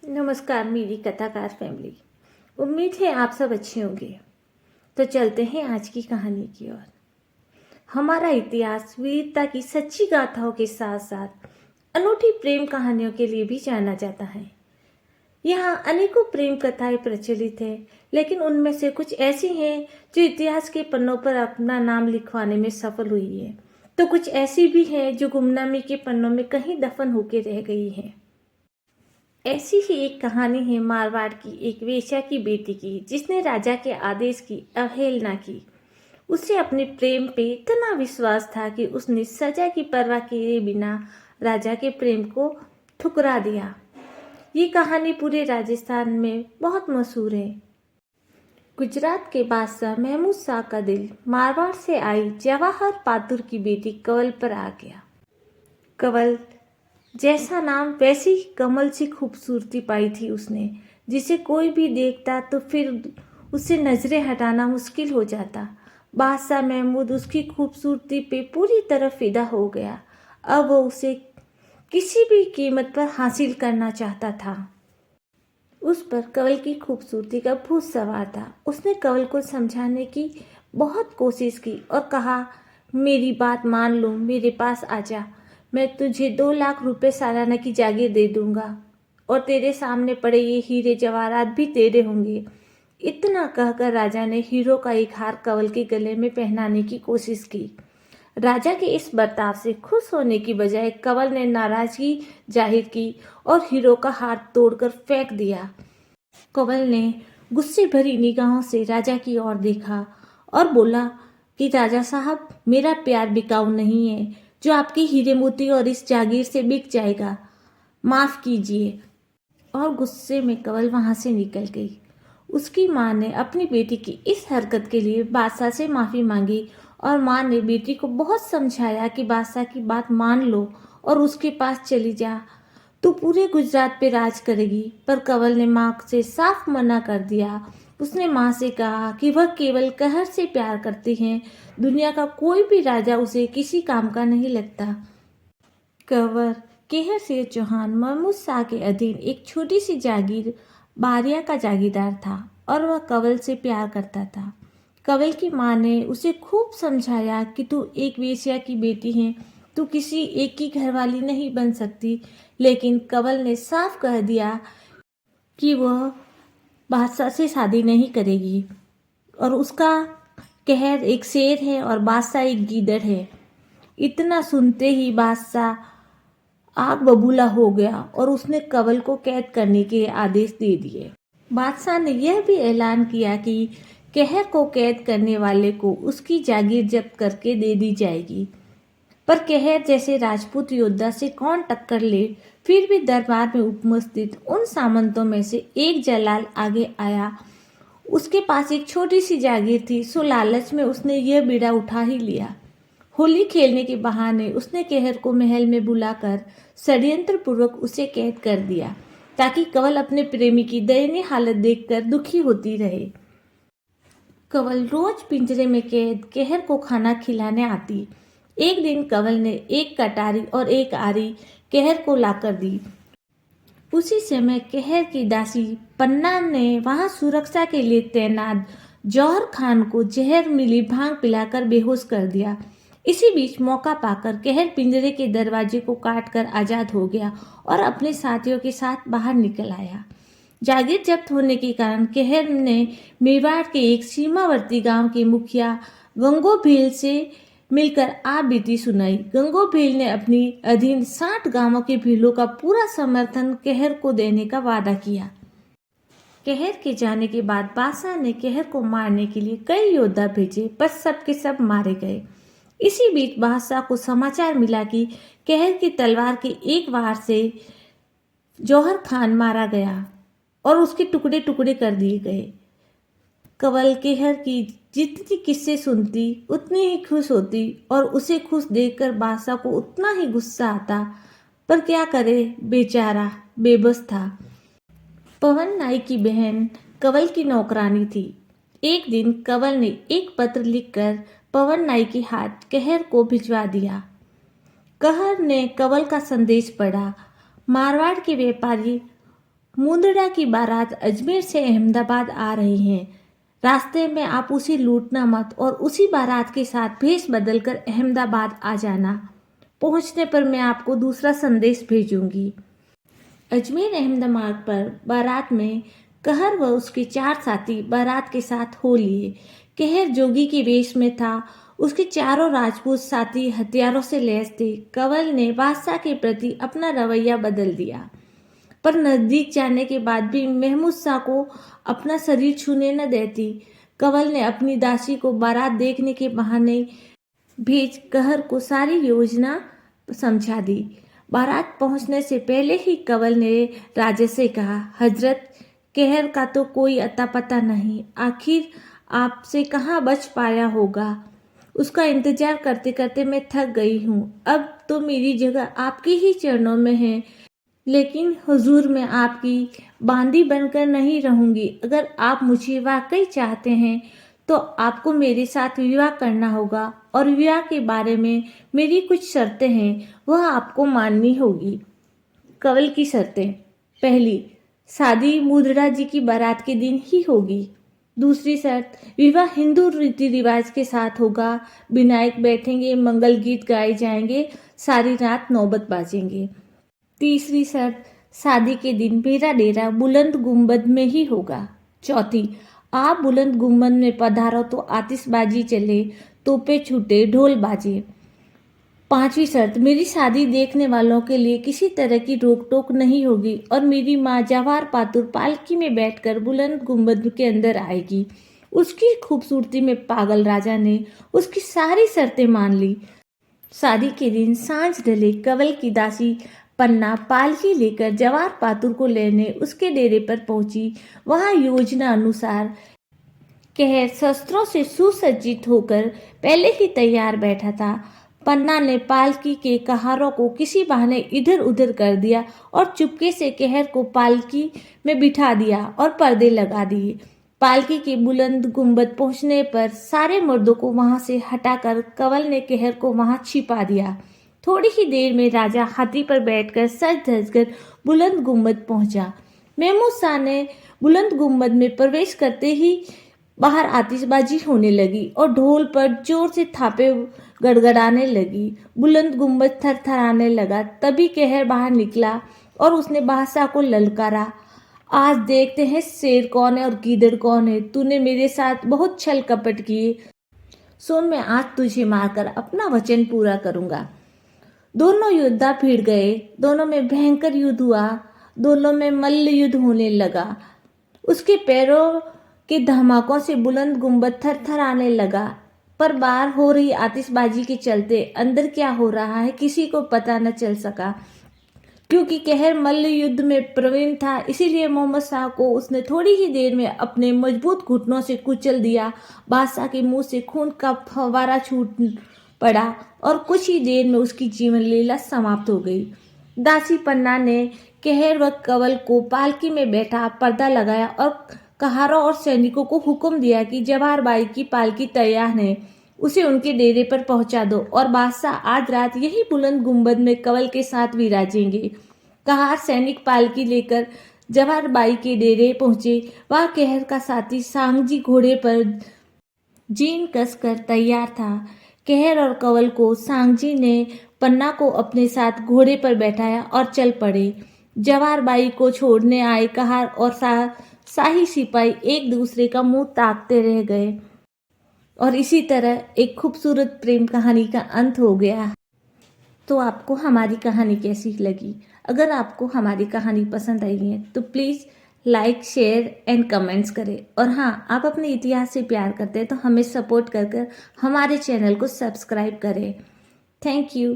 नमस्कार मेरी कथाकार फैमिली। उम्मीद है आप सब अच्छे होंगे। तो चलते हैं आज की कहानी की ओर। हमारा इतिहास वीरता की सच्ची गाथाओं के साथ साथ अनूठी प्रेम कहानियों के लिए भी जाना जाता है। यहाँ अनेकों प्रेम कथाएं प्रचलित है, लेकिन उनमें से कुछ ऐसी हैं जो इतिहास के पन्नों पर अपना नाम लिखवाने में सफल हुई है, तो कुछ ऐसी भी हैं जो गुमनामी के पन्नों में कहीं दफन होकर रह गई हैं। ऐसी ही एक कहानी है मारवाड़ की एक वेश्या की बेटी की, जिसने राजा के आदेश की अवहेलना की। उसे अपने प्रेम पे इतना विश्वास था कि उसने सजा की परवाह किए बिना राजा के प्रेम को ठुकरा दिया। ये कहानी पूरे राजस्थान में बहुत मशहूर है। गुजरात के बादशाह महमूद शाह का दिल मारवाड़ से आई जवाहर पातुर की बेटी कंवल पर आ गया। कंवल जैसा नाम वैसी ही कमल सी खूबसूरती पाई थी उसने, जिसे कोई भी देखता तो फिर उससे नजरें हटाना मुश्किल हो जाता। बादशाह महमूद उसकी खूबसूरती पे पूरी तरह फिदा हो गया। अब वो उसे किसी भी कीमत पर हासिल करना चाहता था। उस पर कंवल की खूबसूरती का भूत सवार था। उसने कंवल को समझाने की बहुत कोशिश की और कहा, मेरी बात मान लो, मेरे पास आजा। मैं तुझे 2 लाख रुपए सालाना की जागीर दे दूंगा और तेरे सामने पड़े ये हीरे जवाहरात भी तेरे होंगे। इतना कहकर राजा ने हीरो का एक हार कंवल के गले में पहनाने की कोशिश की। राजा के इस बर्ताव से खुश होने की बजाय कंवल ने नाराजगी जाहिर की और हीरो का हार तोड़कर फेंक दिया। कंवल ने गुस्से भरी निगाहों से राजा की ओर देखा और बोला कि राजा साहब, मेरा प्यार बिकाऊ नहीं है जो आपके हीरे मोती और इस जागीर से बिक जाएगा। माफ कीजिए। और गुस्से में कंवल वहां से निकल गई। उसकी माँ ने अपनी बेटी की इस हरकत के लिए बादशाह से माफी मांगी और माँ ने बेटी को बहुत समझाया कि बादशाह की बात मान लो और उसके पास चली जा, तू पूरे गुजरात पे राज करेगी। पर कंवल ने माँ से साफ मना कर दिया। उसने माँ से कहा कि वह केवल कहर से प्यार करती हैं, दुनिया का कोई भी राजा उसे किसी काम का नहीं लगता। कंवर केहर सिंह चौहान महमूद शाह के अधीन एक छोटी सी जागीर बारिया का जागीरदार था और वह कंवल से प्यार करता था। कंवल की माँ ने उसे खूब समझाया कि तू एक वेश्या की बेटी है, तू किसी एक की घरवाली नहीं बन सकती। लेकिन कंवल ने साफ कह दिया कि वह बादशाह से शादी नहीं करेगी और उसका कहर एक शेर है और बादशाह एक गीदड़ है। इतना सुनते ही बादशाह आग बबूला हो गया और उसने कंवल को कैद करने के आदेश दे दिए। बादशाह ने यह भी ऐलान किया कि कहर को कैद करने वाले को उसकी जागीर जब्त करके दे दी जाएगी। पर कहर जैसे राजपूत योद्धा से कौन टक्कर ले। फिर भी दरबार में उपस्थित उन सामंतों में से एक जलाल आगे आया। उसके पास एक छोटी सी जागीर थी, सो लालच में उसने यह बीड़ा उठा ही लिया। होली खेलने के बहाने उसने कहर को महल में बुलाकर षड्यंत्र पूर्वक उसे कैद कर दिया, ताकि कंवल अपने प्रेमी की दयनीय हालत देखकर दुखी होती रहे। कंवल रोज पिंजरे में कैद कहर को खाना खिलाने आती। एक दिन कंवल ने एक कटारी और एक आरी कहर को लाकर दी। उसी समय कहर की दासी पन्ना ने वहां सुरक्षा के लिए तैनात जौहर खान को जहर मिली भांग पिलाकर बेहोश कर दिया। इसी बीच मौका पाकर कहर पिंजरे के दरवाजे को काटकर आजाद हो गया और अपने साथियों के साथ बाहर निकल आया। जागीर जब्त होने के कारण कहर ने मेवाड़ के एक सीमावर्ती गांव के मुखिया गंगो भील से मिलकर आप बीती सुनाई। गंगो भील ने अपनी अधीन 60 गांवों के भीलों का पूरा समर्थन कहर को देने का वादा किया। कहर के जाने के बाद बादशाह ने कहर को मारने के लिए कई योद्धा भेजे, पर सब के सब मारे गए। इसी बीच बादशाह को समाचार मिला कि कहर की तलवार के एक वार से जौहर खान मारा गया और उसके टुकड़े टुकड़े कर दिए गए। कंवल कहर की जितनी किस्से सुनती उतनी ही खुश होती और उसे खुश देखकर बादशाह को उतना ही गुस्सा आता, पर क्या करे, बेचारा बेबस था। पवन नाई की बहन कंवल की नौकरानी थी। एक दिन कंवल ने एक पत्र लिखकर पवन नाई के हाथ कहर को भिजवा दिया। कहर ने कंवल का संदेश पढ़ा। मारवाड़ के व्यापारी मुंदड़ा की बारात अजमेर से अहमदाबाद आ रही है। रास्ते में आप उसे लूटना मत और उसी बारात के साथ भेष बदलकर अहमदाबाद आ जाना। पहुंचने पर मैं आपको दूसरा संदेश भेजूंगी। अजमेर अहमदाबाद पर बारात में कहर व उसके 4 साथी बारात के साथ हो लिए। कहर जोगी के वेश में था। उसके चारों राजपूत साथी हथियारों से लैस थे। कंवल ने बादशाह के प्रति अपना रवैया बदल दिया, पर नजदीक जाने के बाद भी महमूद शाह को अपना शरीर छूने न देती। कंवल ने अपनी दासी को बारात देखने के बहाने भेज कहर को सारी योजना समझा दी। बारात पहुंचने से पहले ही कंवल ने राजा से कहा, हजरत, कहर का तो कोई अता पता नहीं, आखिर आपसे कहाँ बच पाया होगा। उसका इंतजार करते करते मैं थक गई हूँ। अब तो मेरी जगह आपके ही चरणों में है, लेकिन हुजूर मैं आपकी बांदी बनकर नहीं रहूंगी। अगर आप मुझे वाकई चाहते हैं तो आपको मेरे साथ विवाह करना होगा और विवाह के बारे में मेरी कुछ शर्तें हैं, वह आपको माननी होगी। कंवल की शर्तें: पहली, शादी मुद्रा जी की बारात के दिन ही होगी। दूसरी शर्त, विवाह हिंदू रीति रिवाज के साथ होगा। विनायक बैठेंगे, मंगल गीत गाए जाएंगे, सारी रात नौबत बाजेंगे। तीसरी शर्त, शादी के दिन मेरा डेरा बुलंद गुंबद में ही होगा। चौथी, आप बुलंद गुंबद में पधारो तो आतिशबाजी चले, तोपे छूटे, ढोल बाजे। पांचवी शर्त, मेरी शादी देखने वालों के लिए किसी तरह की रोक टोक नहीं होगी और मेरी माँ जवाहर पातुर पालकी में बैठकर बुलंद गुंबद के अंदर आएगी। उसकी खूबसूरती में पागल राजा ने उसकी सारी शर्तें मान ली। शादी के दिन सांझ ढले कंवल की दासी पन्ना पालकी लेकर जवाहर पातुर को लेने उसके डेरे पर पहुंची। वहां योजना अनुसार कहर शस्त्रों से सुसज्जित होकर पहले ही तैयार बैठा था। पन्ना ने पालकी के कहारों को किसी बहाने इधर उधर कर दिया और चुपके से कहर को पालकी में बिठा दिया और पर्दे लगा दिए। पालकी के बुलंद गुंबद पहुंचने पर सारे मर्दों को वहां से हटाकर कंवल ने कहर को वहां छिपा दिया। थोड़ी ही देर में राजा हाथी पर बैठकर सज धज कर बुलंद गुंबद पहुंचा। महमूद शाह ने बुलंद गुंबद में प्रवेश करते ही बाहर आतिशबाजी होने लगी और ढोल पर जोर से थापे गड़गड़ाने लगी। बुलंद गुंबद थरथराने लगा। तभी कहर बाहर निकला और उसने बादशाह को ललकारा, आज देखते हैं शेर कौन है और गीदड़ कौन है। तूने मेरे साथ बहुत छल कपट किए, सुन मैं आज तुझे मारकर अपना वचन पूरा करूंगा। दोनों योद्धा भिड़ गए। दोनों में भयंकर युद्ध हुआ। दोनों में मल्ल युद्ध होने लगा। उसके पैरों के धमाकों से बुलंद गुंबद थरथराने लगा, पर बाहर हो रही आतिशबाजी के चलते अंदर क्या हो रहा है किसी को पता न चल सका। क्योंकि कहर मल्ल युद्ध में प्रवीण था, इसीलिए मोहम्मद शाह को उसने थोड़ी ही देर में अपने मजबूत घुटनों से कुचल दिया। बादशाह के मुंह से खून का फव्वारा छूट पड़ा और कुछ ही देर में उसकी जीवन लीला समाप्त हो गई। दासी पन्ना ने कहर व कंवल को पालकी में बैठा पर्दा लगाया और कहारों और सैनिकों को हुक्म दिया कि जवाहर बाई की पालकी तैयार है, उसे उनके डेरे पर पहुंचा दो और बादशाह आज रात यही बुलंद गुंबद में कंवल के साथ विराजेंगे। कहार सैनिक पालकी लेकर जवाहर बाई के डेरे पहुंचे। वह कहर का साथी सांगजी घोड़े पर जीन कसकर तैयार था। कहर और कंवल को सांगजी ने पन्ना को अपने साथ घोड़े पर बैठाया और चल पड़े। जवाहर बाई को छोड़ने आए कहार और शाही सिपाही एक दूसरे का मुंह ताकते रह गए और इसी तरह एक खूबसूरत प्रेम कहानी का अंत हो गया। तो आपको हमारी कहानी कैसी लगी? अगर आपको हमारी कहानी पसंद आई है तो please like, share and comments करें। और हाँ, आप अपने इतिहास से प्यार करते हैं तो हमें सपोर्ट कर हमारे चैनल को सब्सक्राइब करें। Thank you.